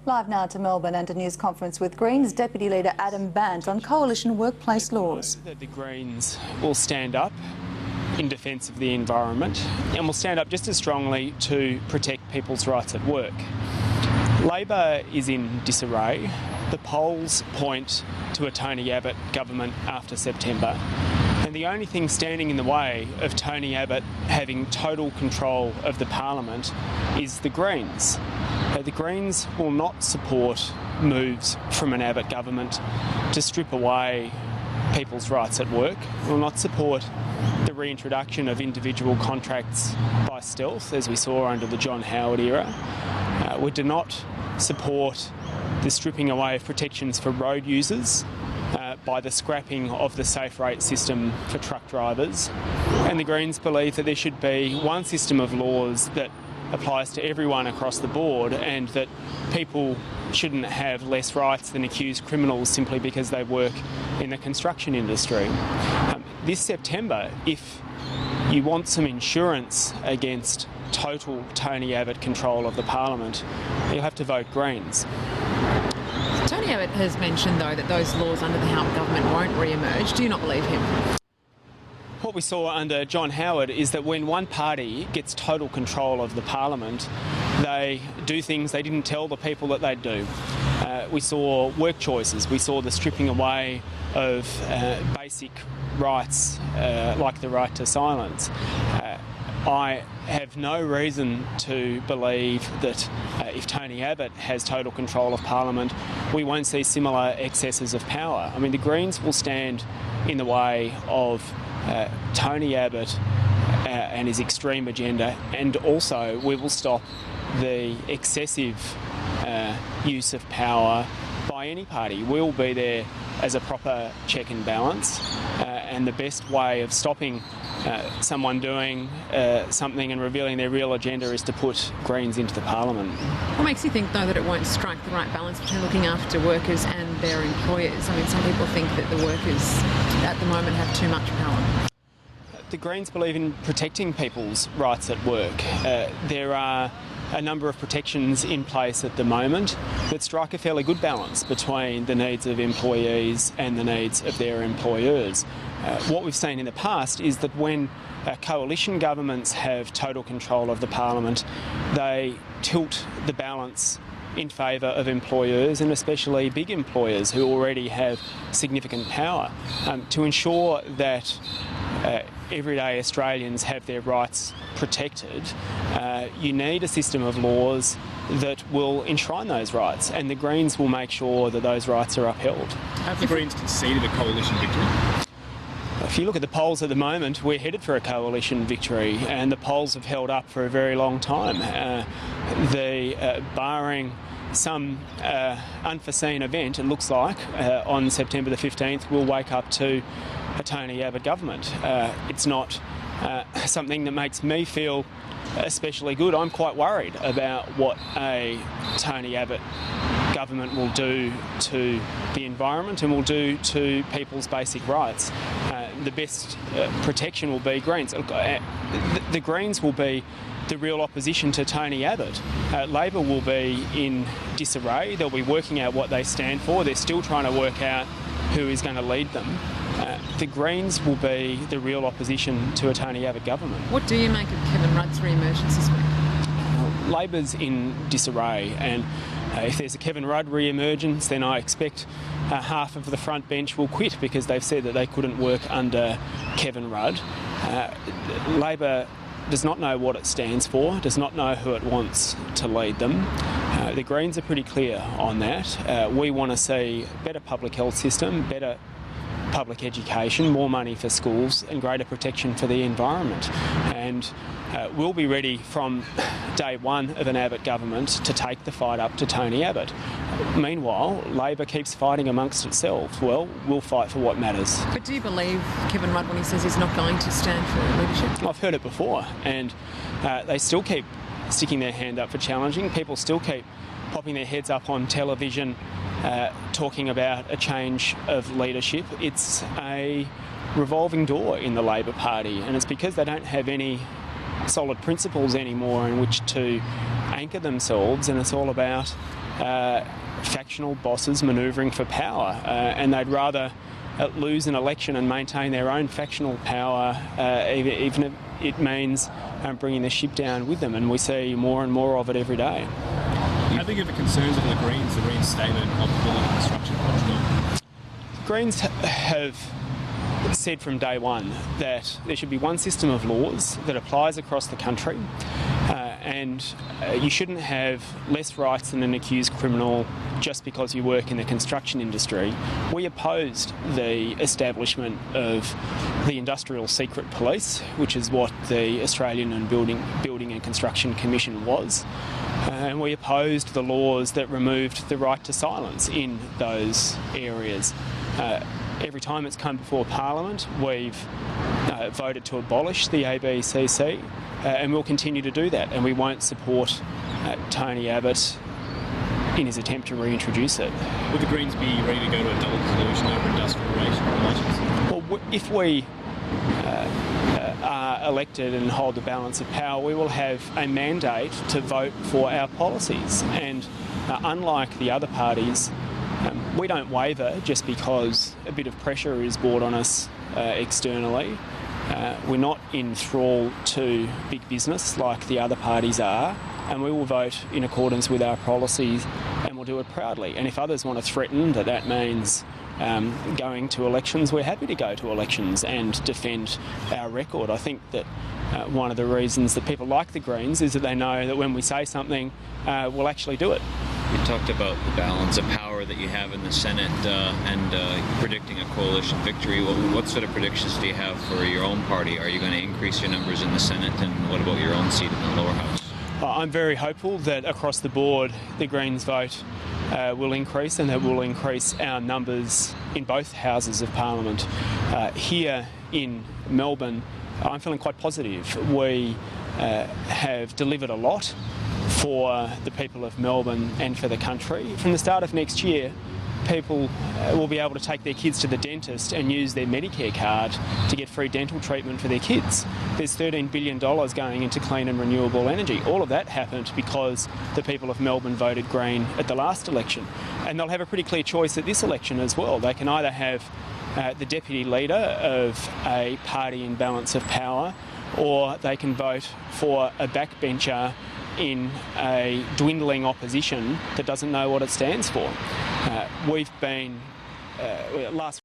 Live now to Melbourne and a news conference with Greens Deputy Leader Adam Bandt on coalition workplace laws. The Greens will stand up in defence of the environment and will stand up just as strongly to protect people's rights at work. Labor is in disarray. The polls point to a Tony Abbott government after September. And the only thing standing in the way of Tony Abbott having total control of the parliament is the Greens. The Greens will not support moves from an Abbott government to strip away people's rights at work. Will not support the reintroduction of individual contracts by stealth, as we saw under the John Howard era. We do not support the stripping away of protections for road users by the scrapping of the safe rate system for truck drivers. And the Greens believe that there should be one system of laws that applies to everyone across the board, and that people shouldn't have less rights than accused criminals simply because they work in the construction industry. This September, if you want some insurance against total Tony Abbott control of the parliament, you'll have to vote Greens. Tony Abbott has mentioned, though, that those laws under the Howard government won't re-emerge. Do you not believe him? What we saw under John Howard is that when one party gets total control of the parliament, they do things they didn't tell the people that they'd do. We saw work choices, we saw the stripping away of basic rights like the right to silence. I have no reason to believe that if Tony Abbott has total control of Parliament, we won't see similar excesses of power. I mean, the Greens will stand in the way of Tony Abbott and his extreme agenda, and also we will stop the excessive use of power by any party. We'll be there as a proper check and balance, and the best way of stopping someone doing something and revealing their real agenda is to put Greens into the parliament. What makes you think, though, that it won't strike the right balance between looking after workers and their employers? I mean, some people think that the workers at the moment have too much power. The Greens believe in protecting people's rights at work. There are a number of protections in place at the moment that strike a fairly good balance between the needs of employees and the needs of their employers. What we've seen in the past is that when coalition governments have total control of the parliament, they tilt the balance in favour of employers, and especially big employers who already have significant power. To ensure that everyday Australians have their rights protected, you need a system of laws that will enshrine those rights, and the Greens will make sure that those rights are upheld. Have the Greens conceded a coalition victory? If you look at the polls at the moment, we're headed for a coalition victory, and the polls have held up for a very long time. Barring some unforeseen event, it looks like on September the 15th we'll wake up to a Tony Abbott government. It's not something that makes me feel especially good. I'm quite worried about what a Tony Abbott government will do to the environment and will do to people's basic rights. The best protection will be Greens. The Greens will be the real opposition to Tony Abbott. Labor will be in disarray. They'll be working out what they stand for. They're still trying to work out who is going to lead them. The Greens will be the real opposition to a Tony Abbott government. What do you make of Kevin Rudd's re-emergence this week? Labor's in disarray, and if there's a Kevin Rudd re-emergence, then I expect half of the front bench will quit because they've said that they couldn't work under Kevin Rudd. Labor does not know what it stands for, does not know who it wants to lead them. The Greens are pretty clear on that. We want to see a better public health system, better public education, more money for schools and greater protection for the environment. And we'll be ready from day one of an Abbott government to take the fight up to Tony Abbott. Meanwhile, Labor keeps fighting amongst itself. Well, we'll fight for what matters. But do you believe Kevin Rudd when he says he's not going to stand for leadership? I've heard it before, and they still keep sticking their hand up for challenging. People still keep popping their heads up on television talking about a change of leadership. It's a revolving door in the Labor Party, and it's because they don't have any solid principles anymore in which to anchor themselves, and it's all about factional bosses manoeuvring for power, and they'd rather lose an election and maintain their own factional power, even if it means bringing the ship down with them, and we see more and more of it every day. How big of a concerns for the Greens, the reinstatement of the building construction watchdog? Greens have said from day one that there should be one system of laws that applies across the country, and you shouldn't have less rights than an accused criminal just because you work in the construction industry. We opposed the establishment of the Industrial Secret Police, which is what the Australian and Building and Construction Commission was, and we opposed the laws that removed the right to silence in those areas. Every time it's come before Parliament, we've voted to abolish the ABCC, and we'll continue to do that, and we won't support Tony Abbott in his attempt to reintroduce it. Would the Greens be ready to go to a double solution over industrial relations? Well, if we are elected and hold the balance of power, we will have a mandate to vote for our policies, and unlike the other parties, we don't waver just because a bit of pressure is brought on us externally. We're not in thrall to big business like the other parties are, and we will vote in accordance with our policies, and we'll do it proudly. And if others want to threaten that means going to elections, we're happy to go to elections and defend our record. I think that one of the reasons that people like the Greens is that they know that when we say something, we'll actually do it. You talked about the balance of power that you have in the Senate and predicting a coalition victory. What sort of predictions do you have for your own party? Are you going to increase your numbers in the Senate, and what about your own seat in the lower house? I'm very hopeful that across the board the Greens vote will increase, and that will increase our numbers in both houses of Parliament. Here in Melbourne, I'm feeling quite positive. We have delivered a lot for the people of Melbourne and for the country. From the start of next year, people will be able to take their kids to the dentist and use their Medicare card to get free dental treatment for their kids. There's $13 billion going into clean and renewable energy. All of that happened because the people of Melbourne voted Green at the last election. And they'll have a pretty clear choice at this election as well. They can either have the deputy leader of a party in balance of power, or they can vote for a backbencher in a dwindling opposition that doesn't know what it stands for. We've been last